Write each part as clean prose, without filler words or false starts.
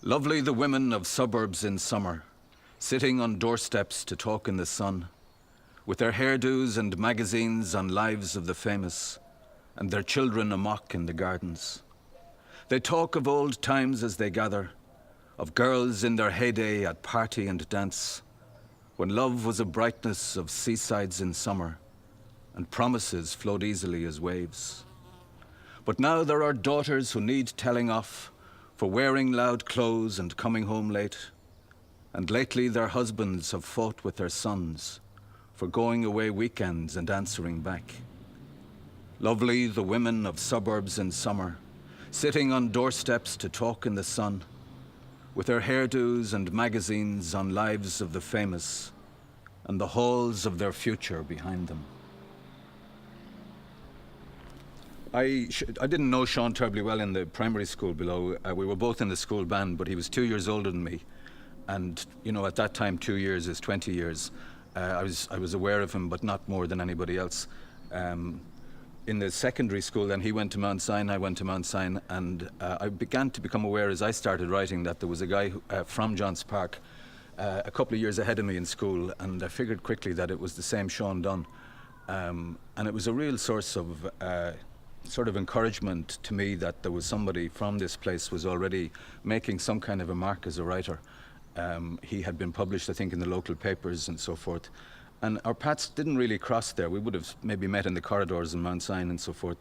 Lovely the women of suburbs in summer, sitting on doorsteps to talk in the sun, with their hairdos and magazines on lives of the famous, and their children amock in the gardens. They talk of old times as they gather, of girls in their heyday at party and dance, when love was a brightness of seasides in summer, and promises flowed easily as waves. But now there are daughters who need telling off for wearing loud clothes and coming home late, and lately their husbands have fought with their sons for going away weekends and answering back. Lovely the women of suburbs in summer, sitting on doorsteps to talk in the sun, with their hairdos and magazines on lives of the famous, and the halls of their future behind them. I didn't know Sean terribly well in the primary school below. We were both in the school band, but he was 2 years older than me. And, you know, at that time, 2 years is 20 years. I was aware of him, but not more than anybody else. In the secondary school, then, he went to Mount Sion, I went to Mount Sion, and I began to become aware as I started writing that there was a guy from Johns Park a couple of years ahead of me in school, and I figured quickly that it was the same Sean Dunn. And it was a real source of sort of encouragement to me that there was somebody from this place was already making some kind of a mark as a writer. He had been published, I think, in the local papers and so forth. And our paths didn't really cross there. We would have maybe met in the corridors in Mount Sion and so forth.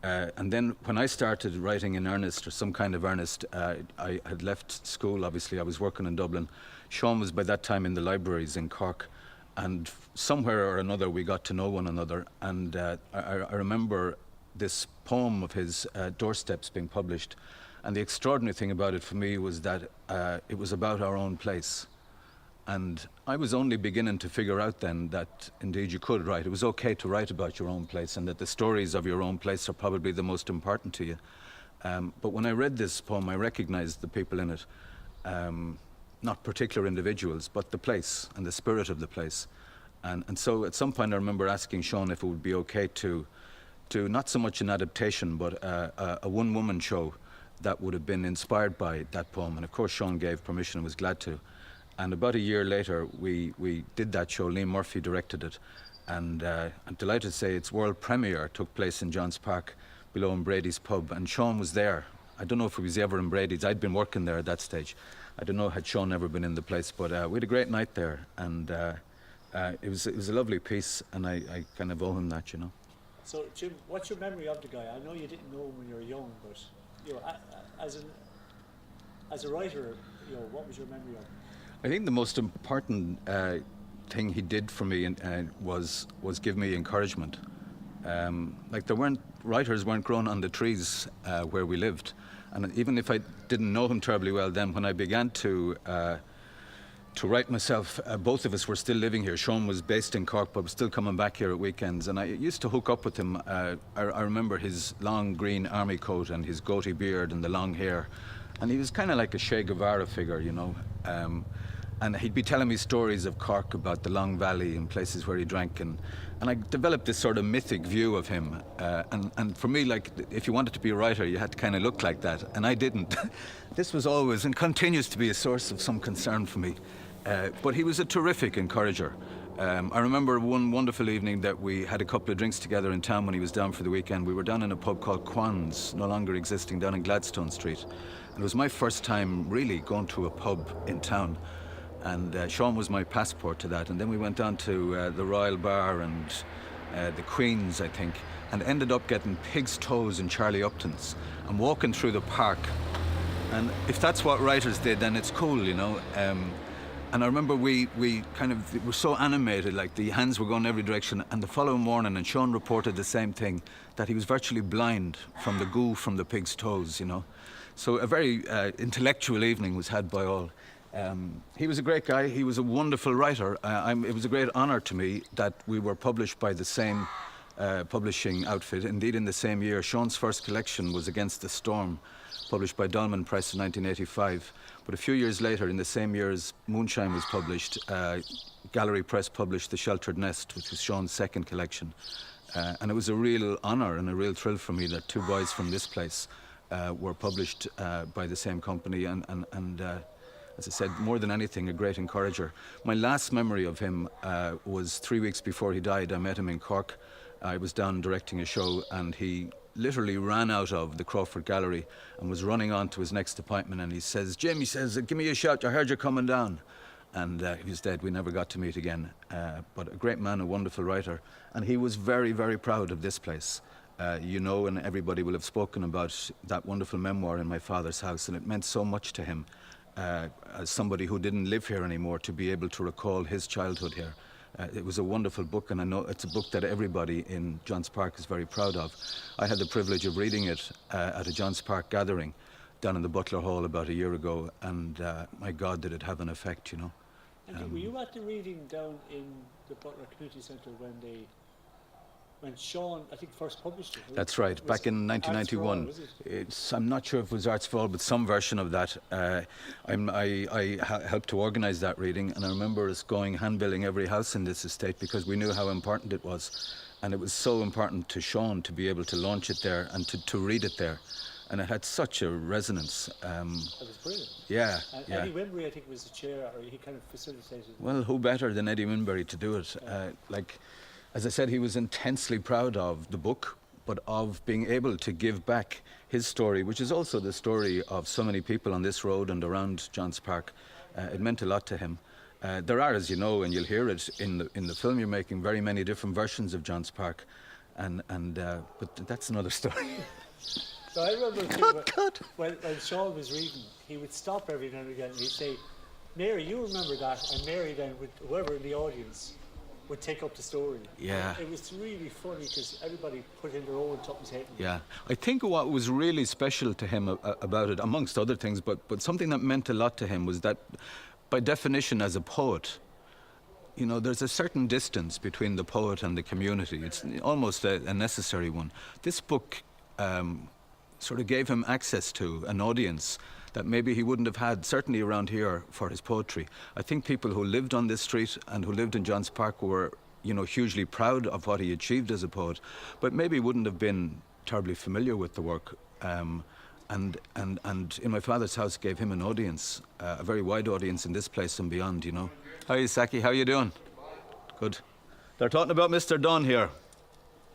And then when I started writing in earnest, or some kind of earnest, I had left school, obviously. I was working in Dublin. Sean was by that time in the libraries in Cork. And somewhere or another, we got to know one another. And I remember this poem of his, Doorsteps, being published. And the extraordinary thing about it for me was that it was about our own place. And I was only beginning to figure out then that indeed you could write. It was okay to write about your own place, and that the stories of your own place are probably the most important to you. But when I read this poem, I recognized the people in it, not particular individuals, but the place and the spirit of the place. And so at some point I remember asking Sean if it would be okay to not so much an adaptation, but a one-woman show that would have been inspired by that poem. And of course Sean gave permission and was glad to. And about a year later, we did that show. Liam Murphy directed it. And I'm delighted to say its world premiere took place in Johns Park, below in Brady's pub. And Sean was there. I don't know if he was ever in Brady's. I'd been working there at that stage. I don't know had Sean ever been in the place, but we had a great night there. And it was a lovely piece, and I kind of owe him that, you know. So, Jim, what's your memory of the guy? I know you didn't know him when you were young, but you know, as a writer, you know, what was your memory of him? I think the most important thing he did for me was give me encouragement. Like writers weren't grown on the trees where we lived, and even if I didn't know him terribly well then, when I began to write myself, both of us were still living here. Sean was based in Cork, but was still coming back here at weekends, and I used to hook up with him. I remember his long green army coat and his goatee beard and the long hair, and he was kind of like a Che Guevara figure, you know. And he'd be telling me stories of Cork, about the Long Valley and places where he drank, and I developed this sort of mythic view of him. And for me, like, if you wanted to be a writer, you had to kind of look like that, and I didn't. This was always and continues to be a source of some concern for me. But he was a terrific encourager. I remember one wonderful evening that we had a couple of drinks together in town when he was down for the weekend. We were down in a pub called Quan's, no longer existing, down in Gladstone Street. And it was my first time really going to a pub in town. And Sean was my passport to that. And then we went down to the Royal Bar and the Queen's, I think, and ended up getting pig's toes in Charlie Upton's and walking through the park. And if that's what writers did, then it's cool, you know. And I remember we kind of were so animated, like the hands were going every direction. And the following morning, and Sean reported the same thing, that he was virtually blind from the goo from the pig's toes, you know. So a very intellectual evening was had by all. He was a great guy. He was a wonderful writer. It was a great honor to me that we were published by the same publishing outfit. Indeed, in the same year, Sean's first collection was Against the Storm, published by Dolman Press in 1985. But a few years later, in the same year as Moonshine was published, Gallery Press published The Sheltered Nest, which was Sean's second collection. And it was a real honor and a real thrill for me that two boys from this place were published by the same company, and as I said, more than anything, a great encourager. My last memory of him was 3 weeks before he died. I met him in Cork. I was down directing a show, and he literally ran out of the Crawford Gallery and was running on to his next appointment, and he says, "Jim," he says, "give me a shout, I heard you're coming down." And he was dead. We never got to meet again. But a great man, a wonderful writer. And he was very, very proud of this place. You know, and everybody will have spoken about that wonderful memoir, In My Father's House, and it meant so much to him, as somebody who didn't live here anymore, to be able to recall his childhood here. It was a wonderful book, and I know it's a book that everybody in Johns Park is very proud of. I had the privilege of reading it at a Johns Park gathering down in the Butler Hall about a year ago, and my God, did it have an effect, you know. And were you at the reading down in the Butler Community Centre when Sean, I think, first published it? That's right, back in 1991. I'm not sure if it was Arts for All, but some version of that. I helped to organise that reading, and I remember us going handbilling every house in this estate because we knew how important it was. And it was so important to Sean to be able to launch it there and to read it there. And it had such a resonance. It was brilliant. Yeah, and yeah. Eddie Winbury, I think, was the chair, or he kind of facilitated. Well, who better than Eddie Winbury to do it? As I said, he was intensely proud of the book, but of being able to give back his story, which is also the story of so many people on this road and around Johns Park. It meant a lot to him. There are, as you know, and you'll hear it in the film you're making, very many different versions of Johns Park, but that's another story. So I remember when Sean was reading, he would stop every now and again and he'd say, "Mary, you remember that?" And Mary then, whoever in the audience, would take up the story. Yeah. It was really funny because everybody put in their own tuppence head. Yeah. I think what was really special to him about it, amongst other things, but something that meant a lot to him was that, by definition, as a poet, you know, there's a certain distance between the poet and the community. It's almost a necessary one. This book sort of gave him access to an audience that maybe he wouldn't have had, certainly around here, for his poetry. I think people who lived on this street and who lived in Johns Park were, you know, hugely proud of what he achieved as a poet, but maybe wouldn't have been terribly familiar with the work. And In My Father's House gave him an audience, a very wide audience in this place and beyond, you know. Hi, Saki, how you doing? Good. They're talking about Mr. Dunn here.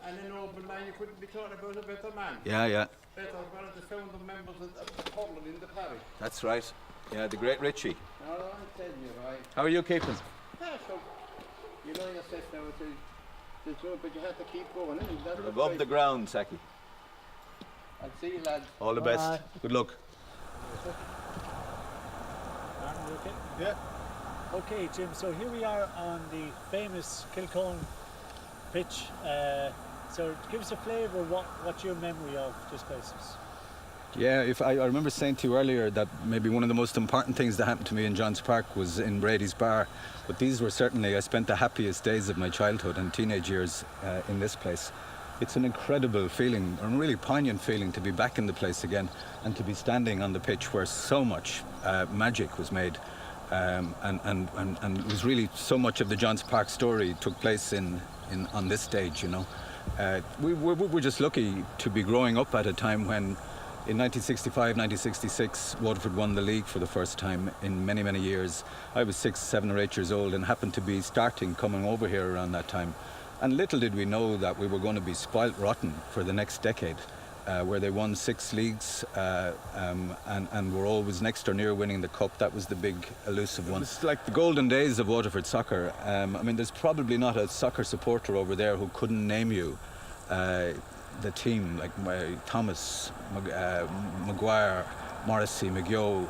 And a noble man, you couldn't be talking about a better man. Yeah, yeah. Better one of the founding members of the Parliament in the parish. That's right. Yeah, the great Richie. No, I'm telling you, right? How are you keeping? Yeah, so, you know yourself now, it's good, but you have to keep going, isn't it? That's Above right. the ground, Saki. I'll see you, lads. All the best. Bye. Good luck. Martin, you okay? Yeah. Okay, Jim, so here we are on the famous Kilcone pitch. So give us a flavour of what your memory of this place is. Yeah, I remember saying to you earlier that maybe one of the most important things that happened to me in Johns Park was in Brady's Bar. But these were certainly, I spent the happiest days of my childhood and teenage years in this place. It's an incredible feeling, a really poignant feeling to be back in the place again and to be standing on the pitch where so much magic was made. And it was really so much of the Johns Park story took place on this stage, you know. We're just lucky to be growing up at a time when, in 1965, 1966, Waterford won the league for the first time in many, many years. I was 6, 7 or 8 years old and happened to be coming over here around that time. And little did we know that we were going to be spoilt rotten for the next decade, where they won 6 leagues and were always next or near winning the cup. That was the big elusive one. It's like the golden days of Waterford soccer. I mean, there's probably not a soccer supporter over there who couldn't name you the team, like Thomas, Maguire, Morrissey, McGeough,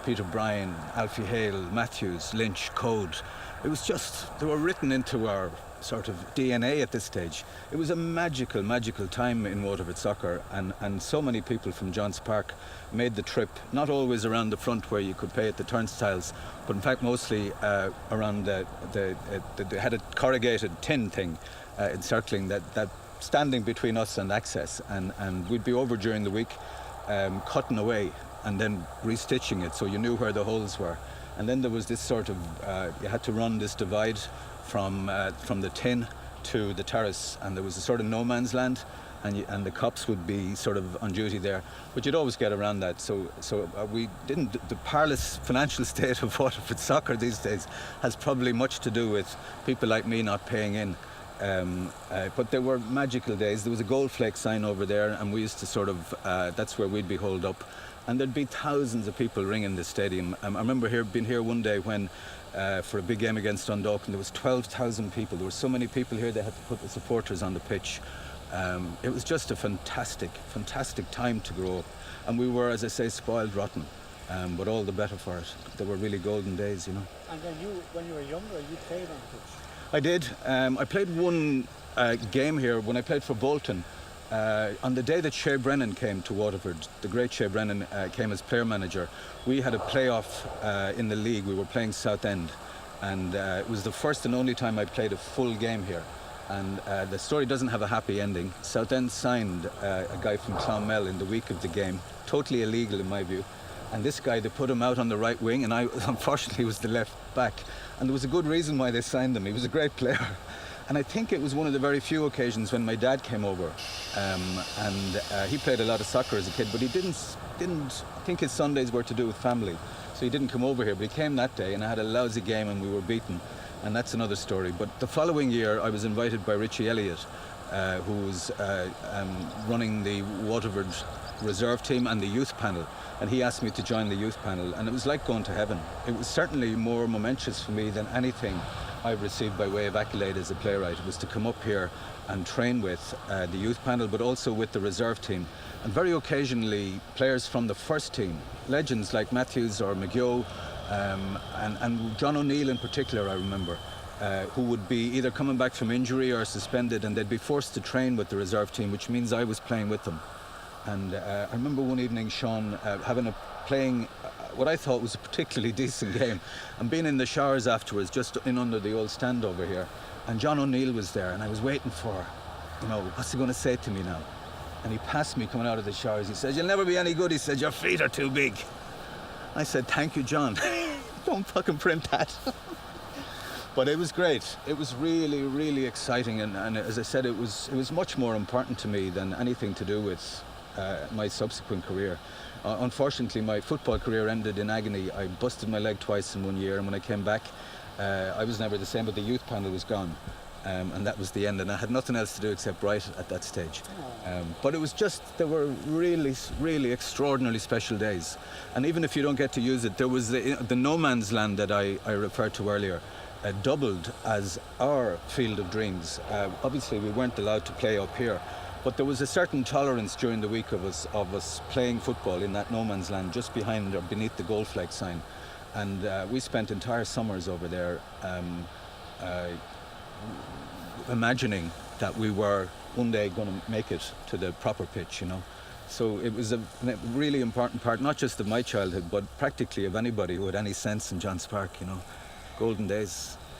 Peter Bryan, Alfie Hale, Matthews, Lynch, Code. It was just, they were written into our sort of DNA at this stage. It was a magical, magical time in Waterford soccer, and so many people from Johns Park made the trip, not always around the front where you could pay at the turnstiles, but in fact mostly around they had a corrugated tin thing encircling that standing between us and access, and we'd be over during the week cutting away and then restitching it so you knew where the holes were. And then there was this sort of, you had to run this divide from the tin to the terrace, and there was a sort of no man's land, and the cops would be sort of on duty there, but you'd always get around that. So we didn't. The parlous financial state of Waterford soccer these days has probably much to do with people like me not paying in. But there were magical days. There was a gold flake sign over there, and we used to sort of, that's where we'd be holed up. And there'd be thousands of people ringing the stadium. I remember being here one day when, for a big game against Dundalk, and there was 12,000 people. There were so many people here, they had to put the supporters on the pitch. It was just a fantastic, fantastic time to grow up. And we were, as I say, spoiled rotten, but all the better for it. They were really golden days, you know. And then when you were younger, you played on pitch. I did. I played one game here when I played for Bolton. On the day that Shea Brennan came to Waterford, the great Shea Brennan came as player manager, we had a playoff in the league. We were playing Southend, and it was the first and only time I played a full game here. And the story doesn't have a happy ending. Southend signed a guy from Clonmel in the week of the game, totally illegal in my view. And this guy, they put him out on the right wing, and I unfortunately was the left back. And there was a good reason why they signed him. He was a great player. And I think it was one of the very few occasions when my dad came over. He played a lot of soccer as a kid, but he didn't, I think his Sundays were to do with family. So he didn't come over here, but he came that day, and I had a lousy game and we were beaten. And that's another story. But the following year, I was invited by Richie Elliott, who was running the Waterford reserve team and the youth panel, and he asked me to join the youth panel, and it was like going to heaven. It was certainly more momentous for me than anything I've received by way of accolade as a playwright. It was to come up here and train with the youth panel, but also with the reserve team, and very occasionally players from the first team, legends like Matthews or McGill, and John O'Neill in particular, I remember, who would be either coming back from injury or suspended, and they'd be forced to train with the reserve team, which means I was playing with them. And I remember one evening, Sean, playing what I thought was a particularly decent game, and being in the showers afterwards, just in under the old stand over here, and John O'Neill was there, and I was waiting for, what's he going to say to me now? And he passed me coming out of the showers. He said, "You'll never be any good." He said, "Your feet are too big." I said, "Thank you, John." Don't fucking print that. But it was great. It was really, really exciting, and as I said, it was much more important to me than anything to do with my subsequent career. Unfortunately, my football career ended in agony. I busted my leg twice in 1 year, and when I came back, I was never the same, but the youth panel was gone. And that was the end, and I had nothing else to do except write at that stage. But it was there were really, really extraordinarily special days. And even if you don't get to use it, there was the no man's land that I referred to earlier, doubled as our field of dreams. Obviously, we weren't allowed to play up here, but there was a certain tolerance during the week of us playing football in that no man's land just behind or beneath the gold flag sign. And we spent entire summers over there imagining that we were one day going to make it to the proper pitch, So it was a really important part, not just of my childhood, but practically of anybody who had any sense in Johns Park, Golden days.